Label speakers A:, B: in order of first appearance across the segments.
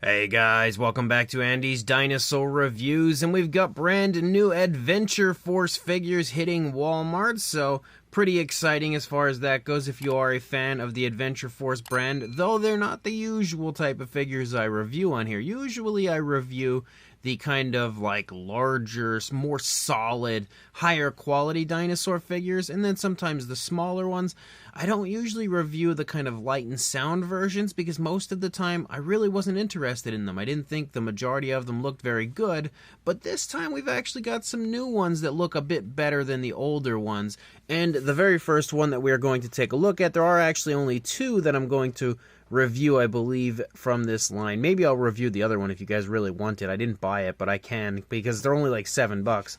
A: Hey guys, welcome back to Andy's Dinosaur Reviews, and we've got brand new Adventure Force figures hitting Walmart, so pretty exciting as far as that goes if you are a fan of the Adventure Force brand, though they're not the usual type of figures I review on here. Usually I review the kind of like larger, more solid, higher quality dinosaur figures, and then sometimes the smaller ones. I don't usually review the kind of light and sound versions because most of the time I really wasn't interested in them. I didn't think the majority of them looked very good, but this time we've actually got some new ones that look a bit better than the older ones. And the very first one that we're going to take a look at, there are actually only two that I'm going to review, I believe, from this line. Maybe I'll review the other one if you guys really want it. I didn't buy it, but I can because they're only like $7.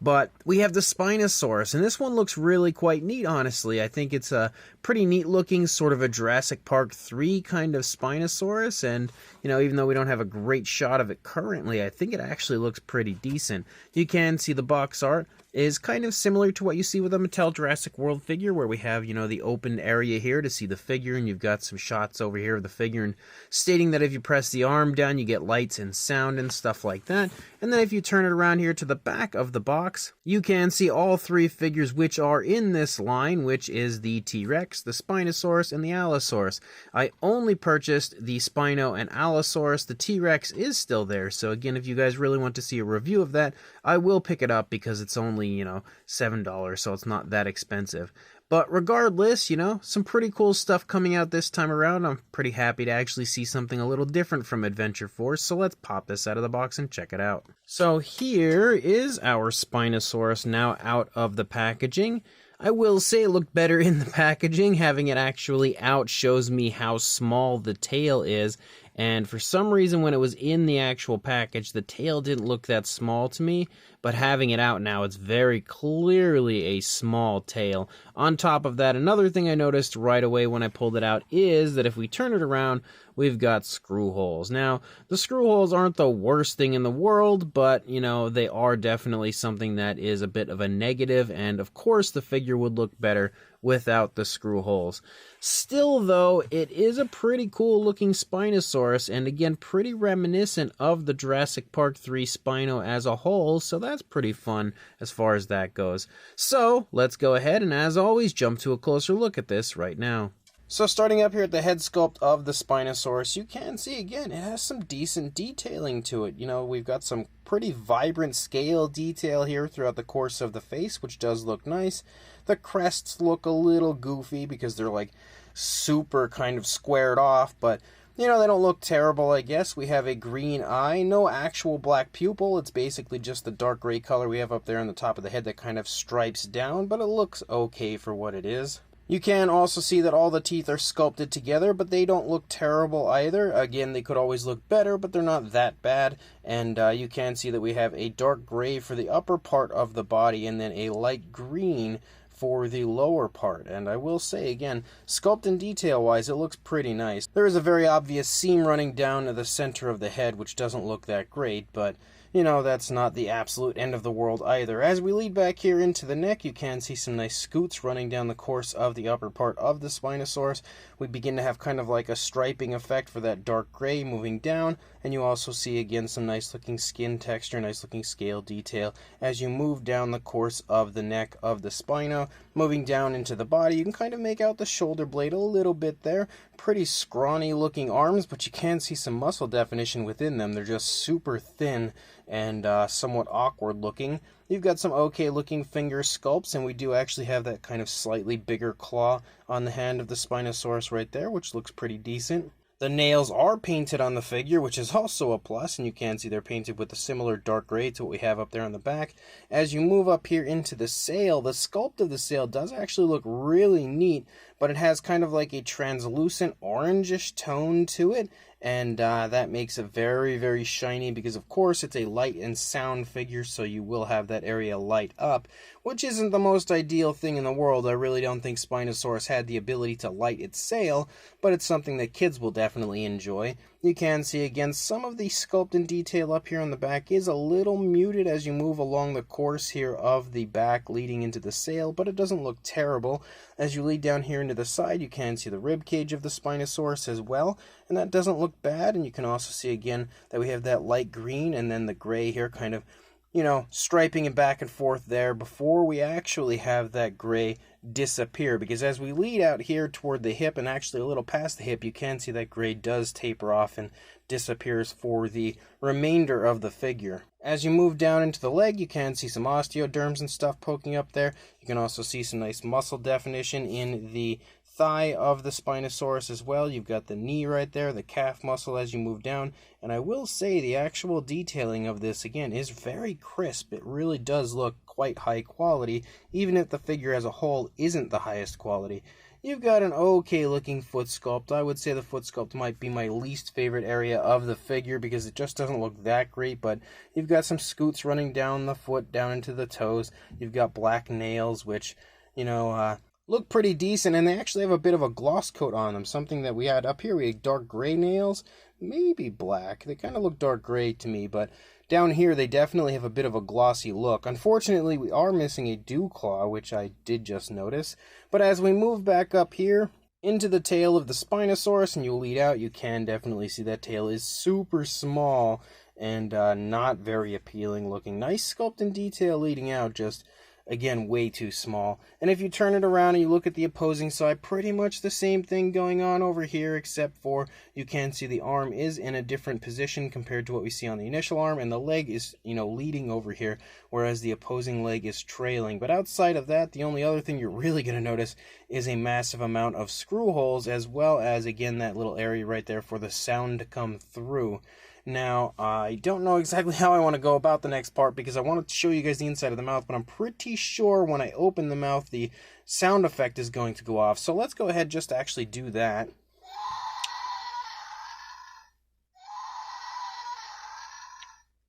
A: But we have the Spinosaurus, and this one looks really quite neat, honestly. I think it's a pretty neat looking, sort of a Jurassic Park 3 kind of Spinosaurus, and, you know, even though we don't have a great shot of it currently, I think it actually looks pretty decent. You can see the box art is kind of similar to what you see with a Mattel Jurassic World figure, where we have, you know, the open area here to see the figure, and you've got some shots over here of the figure, and stating that if you press the arm down, you get lights and sound and stuff like that. And then if you turn it around here to the back of the box, you can see all three figures which are in this line, which is the T-Rex, the Spinosaurus, and the Allosaurus. I only purchased the Spino and Allosaurus. The T-Rex is still there, so again, if you guys really want to see a review of that, I will pick it up because it's only, you know, $7, so it's not that expensive. But regardless, you know, some pretty cool stuff coming out this time around. I'm pretty happy to actually see something a little different from Adventure Force, so let's pop this out of the box and check it out. So here is our Spinosaurus now out of the packaging. I will say it looked better in the packaging. Having it actually out shows me how small the tail is, and for some reason when it was in the actual package, the tail didn't look that small to me, but having it out now, it's very clearly a small tail. On top of that, another thing I noticed right away when I pulled it out is that if we turn it around, we've got screw holes. Now, the screw holes aren't the worst thing in the world, but, you know, they are definitely something that is a bit of a negative, and of course the figure would look better without the screw holes. Still, though, it is a pretty cool looking Spinosaurus, and again, pretty reminiscent of the Jurassic Park 3 Spino as a whole, so that's pretty fun as far as that goes. So, let's go ahead and, as always, jump to a closer look at this right now. So starting up here at the head sculpt of the Spinosaurus, you can see, again, it has some decent detailing to it. You know, we've got some pretty vibrant scale detail here throughout the course of the face, which does look nice. The crests look a little goofy because they're like super kind of squared off, but you know, they don't look terrible, I guess. We have a green eye, no actual black pupil. It's basically just the dark gray color we have up there on the top of the head that kind of stripes down, but it looks okay for what it is. You can also see that all the teeth are sculpted together, but they don't look terrible either. Again, they could always look better, but they're not that bad. And you can see that we have a dark gray for the upper part of the body and then a light green for the lower part. And I will say, again, sculpt and detail-wise, it looks pretty nice. There is a very obvious seam running down to the center of the head, which doesn't look that great, but you know, that's not the absolute end of the world either. As we lead back here into the neck, you can see some nice scoots running down the course of the upper part of the Spinosaurus. We begin to have kind of like a striping effect for that dark gray moving down, and you also see again some nice looking skin texture, nice looking scale detail as you move down the course of the neck of the Spino. Moving down into the body, you can kind of make out the shoulder blade a little bit there. Pretty scrawny looking arms, but you can see some muscle definition within them. They're just super thin and somewhat awkward looking. You've got some okay looking finger sculpts, and we do actually have that kind of slightly bigger claw on the hand of the Spinosaurus right there, which looks pretty decent. The nails are painted on the figure, which is also a plus, and you can see they're painted with a similar dark gray to what we have up there on the back. As you move up here into the sail, the sculpt of the sail does actually look really neat, but it has kind of like a translucent orangish tone to it, and that makes it very, very shiny because, of course, it's a light and sound figure, so you will have that area light up, which isn't the most ideal thing in the world. I really don't think Spinosaurus had the ability to light its sail, but it's something that kids will definitely enjoy. You can see again some of the sculpt and detail up here on the back is a little muted as you move along the course here of the back leading into the sail, but it doesn't look terrible. As you lead down here into the side, you can see the rib cage of the Spinosaurus as well, and that doesn't look look bad, and you can also see again that we have that light green and then the gray here kind of, you know, striping it back and forth there before we actually have that gray disappear. Because as we lead out here toward the hip and actually a little past the hip, you can see that gray does taper off and disappears for the remainder of the figure. As you move down into the leg, you can see some osteoderms and stuff poking up there. You can also see some nice muscle definition in the thigh of the Spinosaurus as well. You've got the knee right there, the calf muscle as you move down, and I will say the actual detailing of this again is very crisp. It really does look quite high quality, even if the figure as a whole isn't the highest quality. You've got an okay looking foot sculpt. I would say the foot sculpt might be my least favorite area of the figure because it just doesn't look that great, but you've got some scoots running down the foot, down into the toes. You've got black nails, which, you know, look pretty decent, and they actually have a bit of a gloss coat on them, something that we had up here. We had dark gray nails, maybe black. They kind of look dark gray to me, but down here they definitely have a bit of a glossy look. Unfortunately, we are missing a dew claw, which I did just notice. But as we move back up here into the tail of the Spinosaurus and you lead out, you can definitely see that tail is super small and not very appealing looking. Nice sculpt and detail leading out, just again, way too small. And if you turn it around and you look at the opposing side, pretty much the same thing going on over here, except for you can see the arm is in a different position compared to what we see on the initial arm, and the leg is, you know, leading over here, whereas the opposing leg is trailing. But outside of that, the only other thing you're really going to notice is a massive amount of screw holes, as well as, again, that little area right there for the sound to come through. Now, I don't know exactly how I want to go about the next part because I wanted to show you guys the inside of the mouth, but I'm pretty sure when I open the mouth, the sound effect is going to go off. So let's go ahead just to actually do that.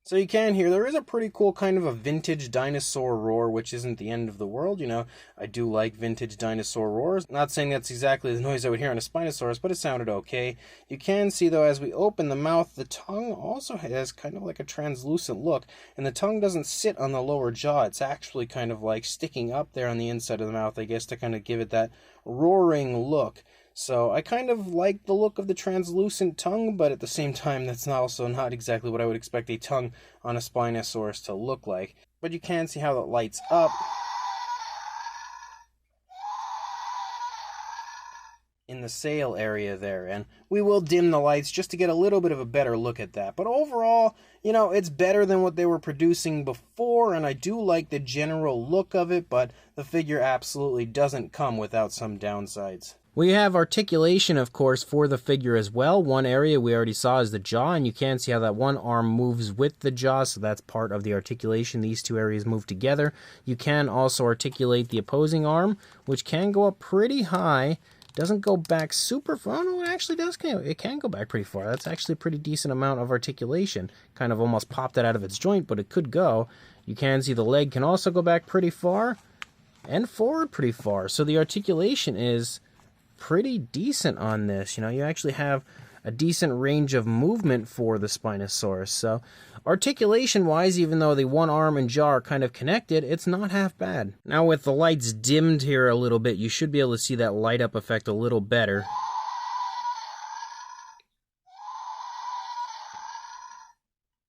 A: So you can hear there is a pretty cool kind of a vintage dinosaur roar, which isn't the end of the world. You know, I do like vintage dinosaur roars. Not saying that's exactly the noise I would hear on a Spinosaurus, but it sounded okay. You can see, though, as we open the mouth, the tongue also has kind of like a translucent look, and the tongue doesn't sit on the lower jaw. It's actually kind of like sticking up there on the inside of the mouth, I guess, to kind of give it that roaring look. So I kind of like the look of the translucent tongue, but at the same time, that's also not exactly what I would expect a tongue on a Spinosaurus to look like. But you can see how it lights up in the sail area there, and we will dim the lights just to get a little bit of a better look at that. But overall, you know, it's better than what they were producing before, and I do like the general look of it, but the figure absolutely doesn't come without some downsides. We have articulation, of course, for the figure as well. One area we already saw is the jaw, and you can see how that one arm moves with the jaw, so that's part of the articulation. These two areas move together. You can also articulate the opposing arm, which can go up pretty high. Doesn't go back super far. Oh, no, it actually does. It can go back pretty far. That's actually a pretty decent amount of articulation. Kind of almost popped it out of its joint, but it could go. You can see the leg can also go back pretty far and forward pretty far. So the articulation is pretty decent on this. You know, you actually have a decent range of movement for the Spinosaurus. So articulation wise, even though the one arm and jaw are kind of connected, it's not half bad. Now with the lights dimmed here a little bit, you should be able to see that light up effect a little better.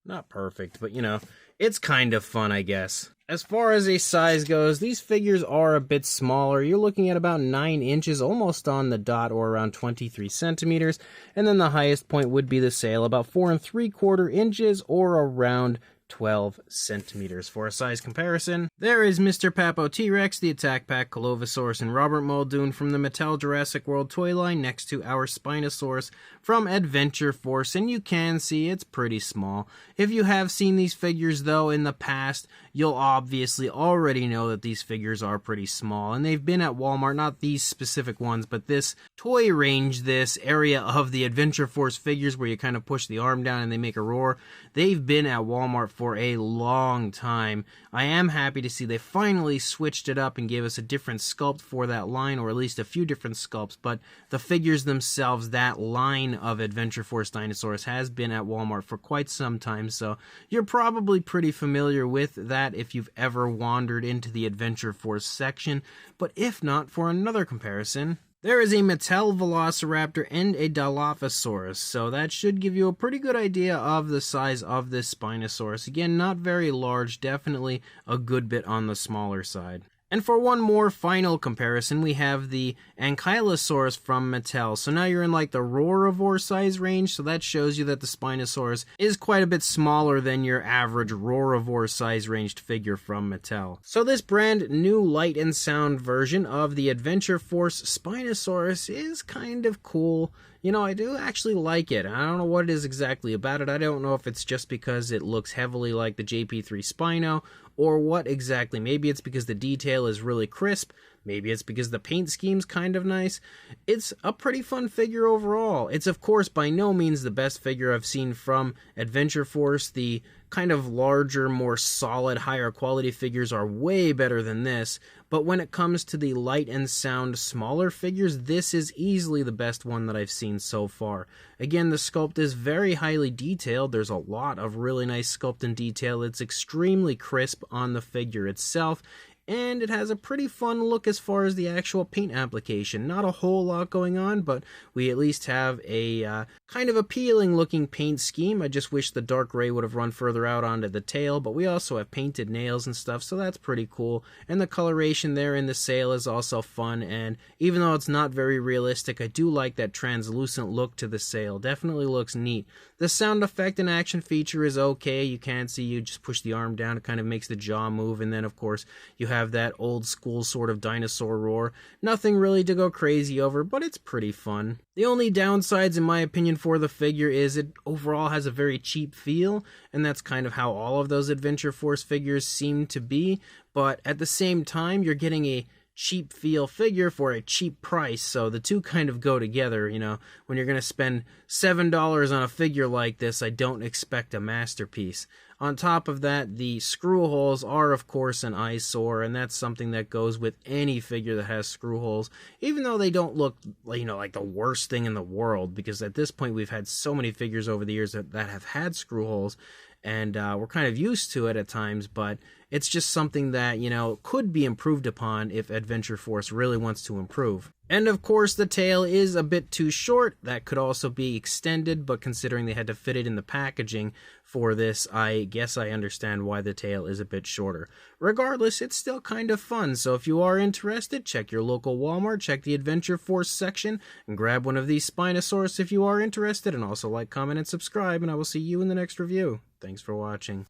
A: Not perfect, but you know, it's kind of fun, I guess. As far as a size goes, these figures are a bit smaller. You're looking at about 9 inches, almost on the dot, or around 23 centimeters. And then the highest point would be the sail, about 4 3/4 inches, or around 12 centimeters. For a size comparison, there is Mr. Papo T-Rex, the Attack Pack Colovosaurus, and Robert Muldoon from the Mattel Jurassic World toy line next to our Spinosaurus from Adventure Force, and you can see it's pretty small. If you have seen these figures, though, in the past, you'll obviously already know that these figures are pretty small, and they've been at Walmart, not these specific ones, but this toy range, this area of the Adventure Force figures where you kind of push the arm down and they make a roar. They've been at Walmart for a long time. I am happy to see they finally switched it up and gave us a different sculpt for that line, or at least a few different sculpts, but the figures themselves, that line of Adventure Force dinosaurs, has been at Walmart for quite some time, so you're probably pretty familiar with that if you've ever wandered into the Adventure Force section. But if not, for another comparison, There is a Mattel Velociraptor and a Dilophosaurus, so that should give you a pretty good idea of the size of this Spinosaurus. Again, not very large, definitely a good bit on the smaller side. And for one more final comparison, we have the Ankylosaurus from Mattel. So now you're in like the Roarivore size range, so that shows you that the Spinosaurus is quite a bit smaller than your average Roarivore size ranged figure from Mattel. So this brand new light and sound version of the Adventure Force Spinosaurus is kind of cool. You know, I do actually like it. I don't know what it is exactly about it. I don't know if it's just because it looks heavily like the JP3 Spino, or what exactly. Maybe it's because the detail is really crisp. Maybe it's because the paint scheme's kind of nice. It's a pretty fun figure overall. It's of course by no means the best figure I've seen from Adventure Force. The kind of larger, more solid, higher quality figures are way better than this. But when it comes to the light and sound smaller figures, this is easily the best one that I've seen so far. Again, the sculpt is very highly detailed. There's a lot of really nice sculpt and detail. It's extremely crisp on the figure itself. And it has a pretty fun look as far as the actual paint application. Not a whole lot going on, but we at least have a kind of appealing looking paint scheme. I just wish the dark gray would have run further out onto the tail, but we also have painted nails and stuff, so that's pretty cool. And the coloration there in the sail is also fun, and even though it's not very realistic, I do like that translucent look to the sail. Definitely looks neat. The sound effect and action feature is okay. You can't see, you just push the arm down, it kind of makes the jaw move, and then of course you have that old school sort of dinosaur roar. Nothing really to go crazy over, but it's pretty fun. The only downsides in my opinion for the figure is it overall has a very cheap feel, and that's kind of how all of those Adventure Force figures seem to be, but at the same time you're getting a cheap feel figure for a cheap price, so the two kind of go together. You know, when you're going to spend $7 on a figure like this, I don't expect a masterpiece. On top of that, the screw holes are of course an eyesore, and that's something that goes with any figure that has screw holes, even though they don't look, you know, like the worst thing in the world, because at this point we've had so many figures over the years that have had screw holes, and we're kind of used to it at times, but it's just something that, you know, could be improved upon if Adventure Force really wants to improve. And of course the tail is a bit too short. That could also be extended, but considering they had to fit it in the packaging for this, I guess I understand why the tail is a bit shorter. Regardless, it's still kind of fun, so if you are interested, check your local Walmart, check the Adventure Force section, and grab one of these Spinosaurus if you are interested, and also like, comment, and subscribe, and I will see you in the next review. Thanks for watching.